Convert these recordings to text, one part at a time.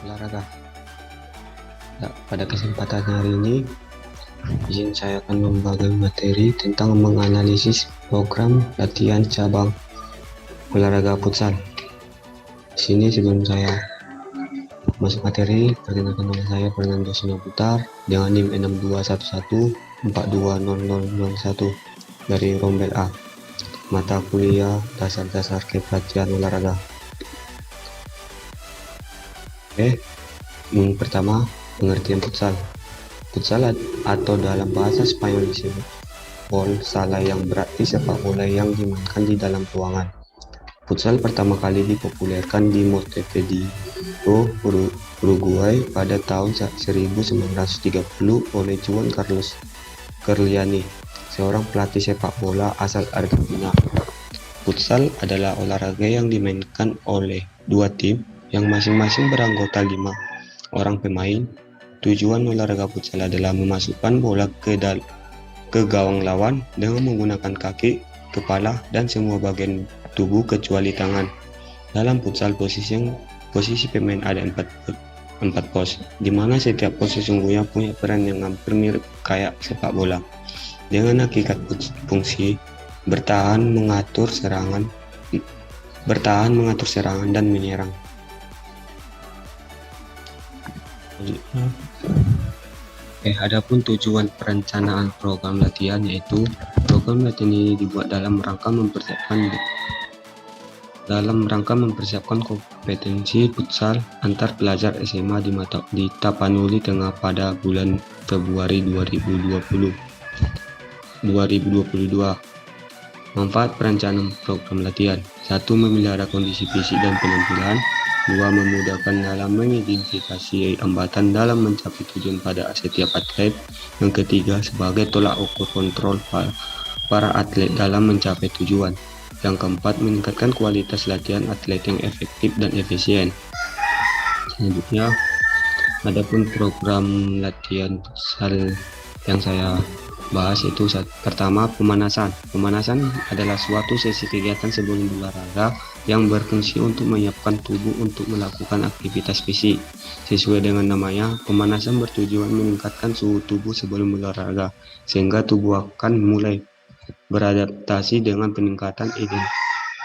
olahraga. Ya, pada kesempatan hari ini, izin saya akan membagi materi tentang menganalisis program latihan cabang olahraga futsal. Di sini sebelum saya masuk materi, perkenalkan nama saya Fernando Sinaputar dengan NIM 6211420001 dari Rombel A, mata kuliah dasar-dasar kepelatihan olahraga. Pertama, pengertian futsal. Futsal atau dalam bahasa Spanyol disebut bola yang berarti sepak bola yang dimainkan di dalam ruangan. Futsal pertama kali dipopulerkan di Montevideo, Uruguay pada tahun 1930 oleh Juan Carlos Gerliani, seorang pelatih sepak bola asal Argentina. Futsal adalah olahraga yang dimainkan oleh dua tim yang masing-masing beranggota 5 orang pemain. Tujuan olahraga futsal adalah memasukkan bola ke gawang lawan dengan menggunakan kaki, kepala, dan semua bagian tubuh kecuali tangan. Dalam futsal, posisi pemain ada 4 pos, di mana setiap pos sesungguhnya punya peran yang hampir mirip kayak sepak bola, dengan hakikat fungsi bertahan, mengatur serangan, dan menyerang. Adapun tujuan perencanaan program latihan, yaitu program latihan ini dibuat dalam rangka mempersiapkan kompetensi futsal antar pelajar SMA di Tapanuli Tengah pada bulan Februari 2022. Manfaat perencanaan program latihan: 1. Memelihara kondisi fisik dan penampilan. 2. Memudahkan dalam mengidentifikasi hambatan dalam mencapai tujuan pada setiap atlet. Yang ketiga, sebagai tolak ukur kontrol para atlet dalam mencapai tujuan. Yang keempat, meningkatkan kualitas latihan atlet yang efektif dan efisien. Selanjutnya, adapun program latihan futsal yang saya bahas itu pertama, pemanasan. Pemanasan adalah suatu sesi kegiatan sebelum olahraga yang berfungsi untuk menyiapkan tubuh untuk melakukan aktivitas fisik. Sesuai dengan namanya, pemanasan bertujuan meningkatkan suhu tubuh sebelum olahraga, sehingga tubuh akan mulai beradaptasi dengan peningkatan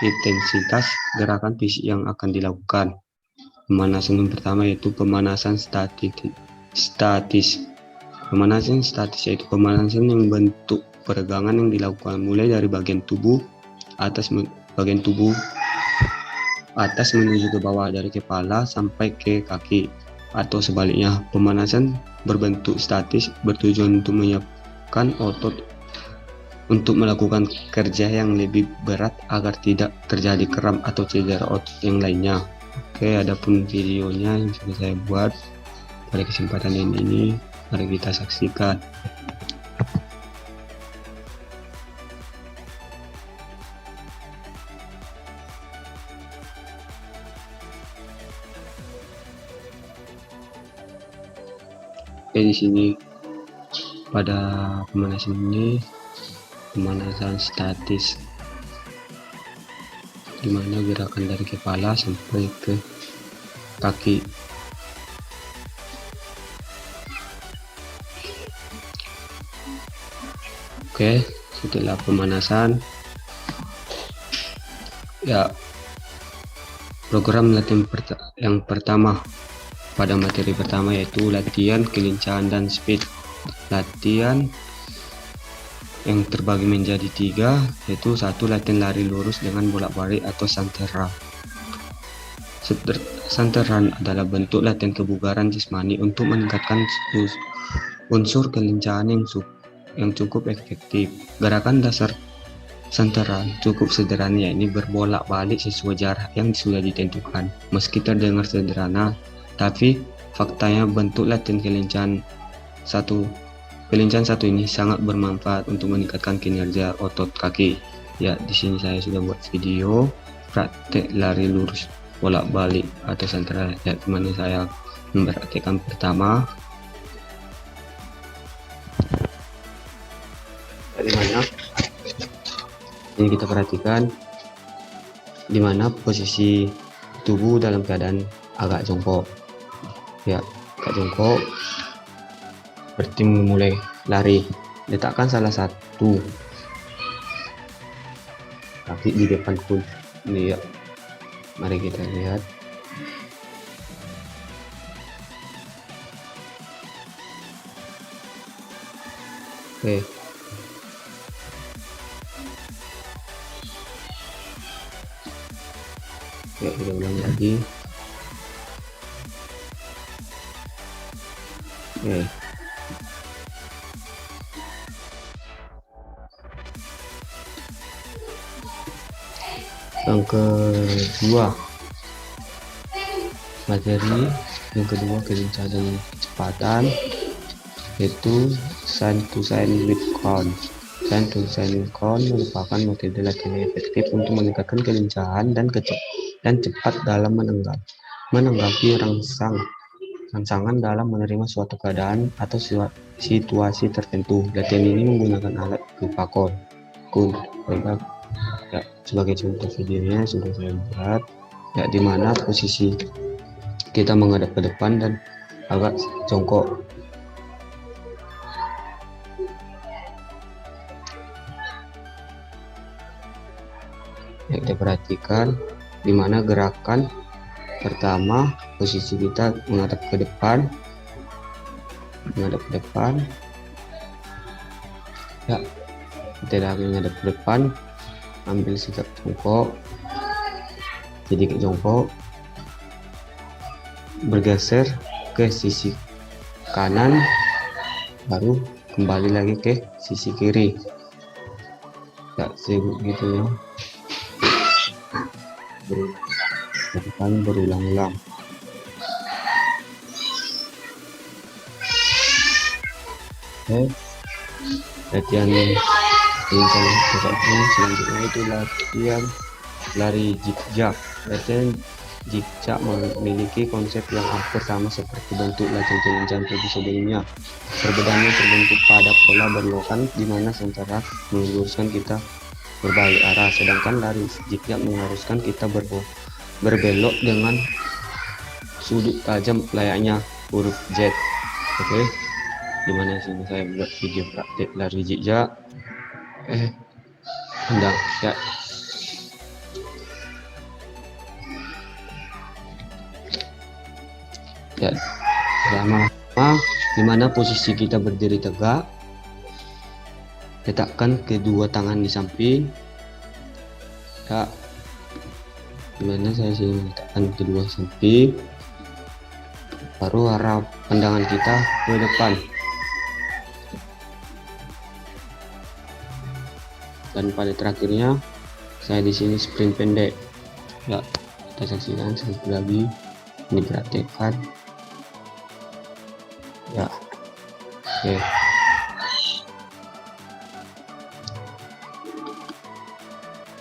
intensitas gerakan fisik yang akan dilakukan. Pemanasan yang pertama yaitu pemanasan statis. Pemanasan statis yaitu pemanasan yang bentuk peregangan yang dilakukan mulai dari bagian tubuh atas menuju ke bawah, dari kepala sampai ke kaki, atau sebaliknya. Pemanasan berbentuk statis bertujuan untuk menyiapkan otot untuk melakukan kerja yang lebih berat agar tidak terjadi kram atau cedera otot yang lainnya. Adapun videonya yang sudah saya buat pada kesempatan ini, mari kita saksikan. Di sini pada pemanasan ini, pemanasan statis, dimana gerakan dari kepala sampai ke kaki. Setelah pemanasan, program latihan yang pertama pada materi pertama yaitu latihan kelincahan dan speed. Latihan yang terbagi menjadi 3, yaitu 1. Latihan lari lurus dengan bolak-balik atau santai run. Santai run adalah bentuk latihan kebugaran jasmani untuk meningkatkan unsur kelincahan yang cukup efektif. Gerakan dasar santai run cukup sederhana, yakni berbolak-balik sesuai jarak yang sudah ditentukan. Meski terdengar sederhana, tapi faktanya bentuk latihan kelincahan satu ini sangat bermanfaat untuk meningkatkan kinerja otot kaki. Di sini saya sudah buat video praktek lari lurus bolak-balik atau santai, dimana saya mempraktekkan pertama. Ini kita perhatikan dimana posisi tubuh dalam keadaan agak jongkok. Ya, Kak jongkok, berarti memulai lari. Letakkan salah satu kaki di depan kunci. Ini ya, mari kita lihat. Oke. Ya, kita ulang lagi. Oke. Yang kedua, materi yang kedua kelincahan dan kecepatan, yaitu sign to sign with count. Sign to sign with count merupakan metode latihan yang efektif untuk meningkatkan kelincahan dan cepat dalam menanggapi rangsangan dalam menerima suatu keadaan atau situasi tertentu. Latihan ini menggunakan alat berupa kun. Ya, sebagai contoh videonya sudah saya buat, ya, di mana posisi kita menghadap ke depan dan agak jongkok. Ya, kita perhatikan di mana gerakan pertama, posisi kita menghadap ke depan, ya, kita lagi menghadap ke depan, ambil sikap jongkok, sedikit jongkok, bergeser ke sisi kanan, baru kembali lagi ke sisi kiri. Ya, begitu ya, berulang-ulang. Oke, latihan selanjutnya itu latihan lari zigzag. Latihan zigzag memiliki konsep yang hampir sama seperti bentuk latihan challenge tadi sebelumnya. Perbedaannya terbentuk pada pola berlokan di mana sementara meluruskan kita berbalik arah, sedangkan lari zigzag mengharuskan kita berbelok dengan sudut tajam layaknya huruf Z. Oke, dimana sini saya buat video praktik lari zigzag. Hendak ya, pertama, dimana posisi kita berdiri tegak, letakkan kedua tangan di samping. Ya, dimana saya sini letakkan kedua samping, baru arah pandangan kita ke depan. Dan pada terakhirnya saya di sini sprint pendek. Ya, kita saksikan sekali lagi, ini praktekkan. Ya, oke.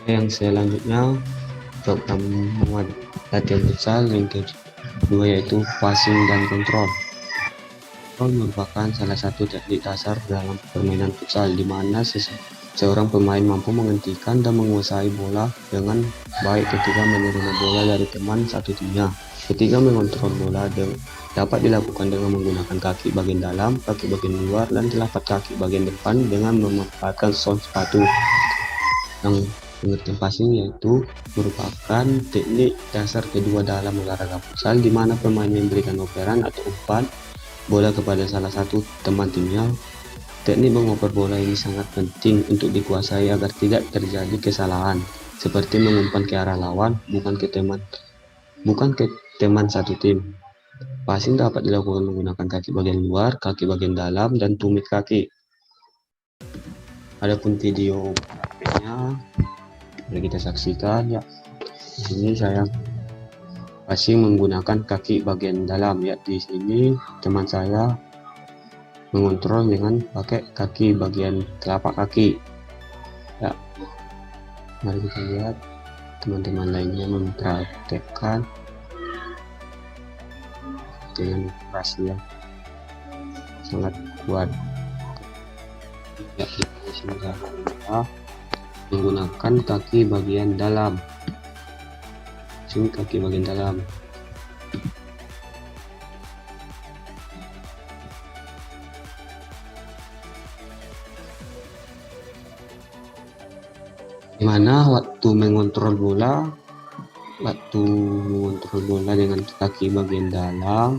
Yang selanjutnya program latihan futsal yang kedua, yaitu passing dan kontrol. Merupakan salah satu teknik dasar dalam permainan futsal, di mana seorang pemain mampu menghentikan dan menguasai bola dengan baik ketika menerima bola dari teman satu timnya. Ketika mengontrol bola dapat dilakukan dengan menggunakan kaki bagian dalam, kaki bagian luar, dan telapak kaki bagian depan dengan memanfaatkan sol sepatu. Yang pengertian passing yaitu merupakan teknik dasar kedua dalam olahraga futsal, di mana pemain memberikan operan atau umpan bola kepada salah satu teman timnya. Teknik mengoper bola ini sangat penting untuk dikuasai agar tidak terjadi kesalahan, seperti mengumpan ke arah lawan, bukan ke teman satu tim. Passing dapat dilakukan menggunakan kaki bagian luar, kaki bagian dalam, dan tumit kaki. Adapun video prakteknya, mari kita saksikan. Ya, di sini saya passing menggunakan kaki bagian dalam. Ya, di sini teman saya mengontrol dengan pakai kaki bagian telapak kaki. Ya, mari kita lihat teman-teman lainnya mempraktekkan dengan operasi yang sangat kuat. Ya, di sini saya menggunakan kaki bagian dalam. Sini kaki bagian dalam. Dimana waktu mengontrol bola dengan kaki bagian dalam,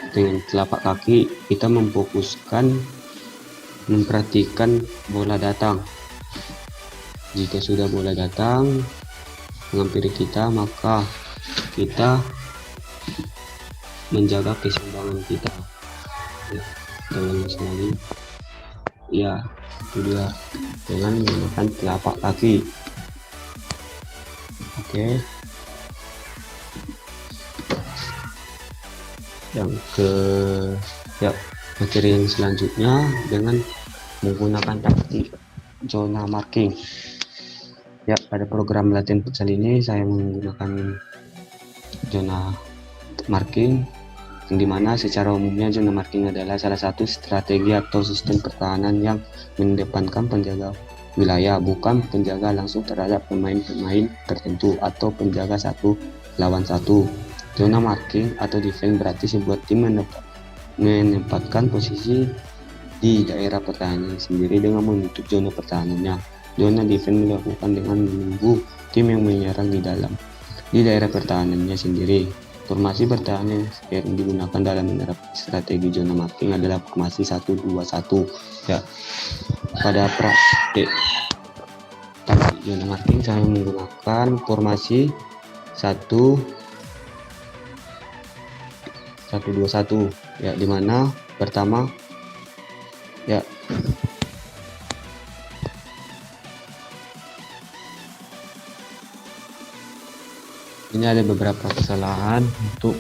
dengan telapak kaki kita memperhatikan bola datang. Jika sudah bola datang menghampiri kita, maka kita menjaga keseimbangan kita. Ya, dengan sekali. Ya, itu dia, dengan menggunakan telapak kaki. Oke. Materi yang selanjutnya dengan menggunakan taktik zona marking. Ya, pada program latihan futsal ini saya menggunakan zona marking, yang dimana secara umumnya zona marking adalah salah satu strategi atau sistem pertahanan yang mengedepankan penjaga wilayah, bukan penjaga langsung terhadap pemain-pemain tertentu atau penjaga satu lawan satu. Zona marking atau defense berarti sebuah tim menempatkan posisi di daerah pertahanan sendiri dengan menutup zona pertahanannya. Zona defense dilakukan dengan menunggu tim yang menyerang di daerah pertahanannya sendiri. Formasi pertahanan yang digunakan dalam menerapkan strategi zona marking adalah formasi 1-2-1. Ya, pada praktik taktik zona marking saya menggunakan formasi 1-2-1. Ya, dimana pertama ya ini ada beberapa kesalahan untuk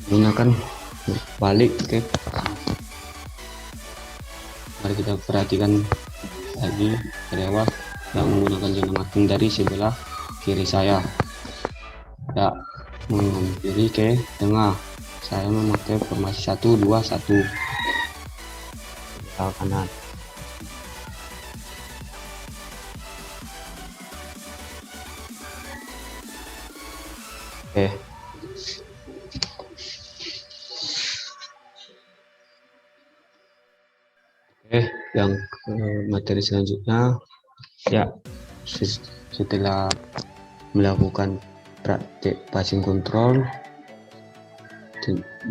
menggunakan balik. Oke, mari kita perhatikan lagi dari awal. Yang menggunakan zona marking dari sebelah kiri saya, ya, menghampiri ke tengah. Saya memakai formasi 1-2-1 ke kanan. Oke. Yang materi selanjutnya, ya, setelah melakukan praktek passing control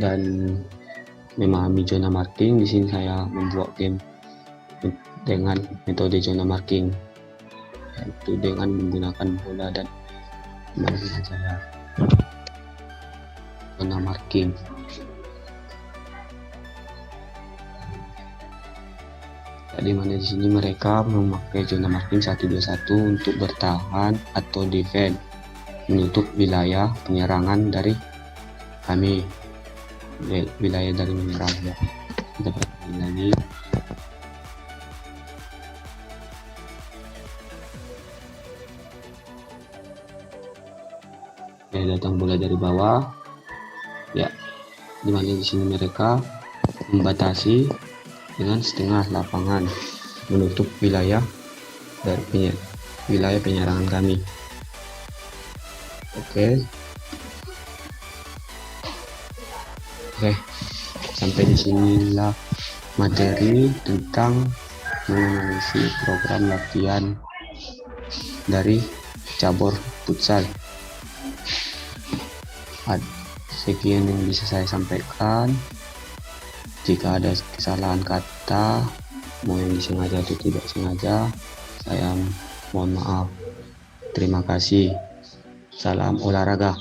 dan memahami zona marking, di sini saya membuat game dengan metode zona marking, yaitu dengan menggunakan bola dan mainan saya. Zona marking. Di mana di sini mereka memakai zona marking 1-2-1 untuk bertahan atau defend, menutup wilayah penyerangan dari kami, wilayah dari menyerang. Ya, kita perhatikan lagi. Datang bola dari bawah, ya, dimana di sini mereka membatasi dengan setengah lapangan, menutup wilayah dari wilayah penyerangan kami. Oke, sampai di sinilah materi tentang menganalisis program latihan dari cabur futsal. Sekian yang bisa saya sampaikan. Jika ada kesalahan kata, mau yang disengaja atau tidak sengaja, saya mohon maaf. Terima kasih. Salam olahraga.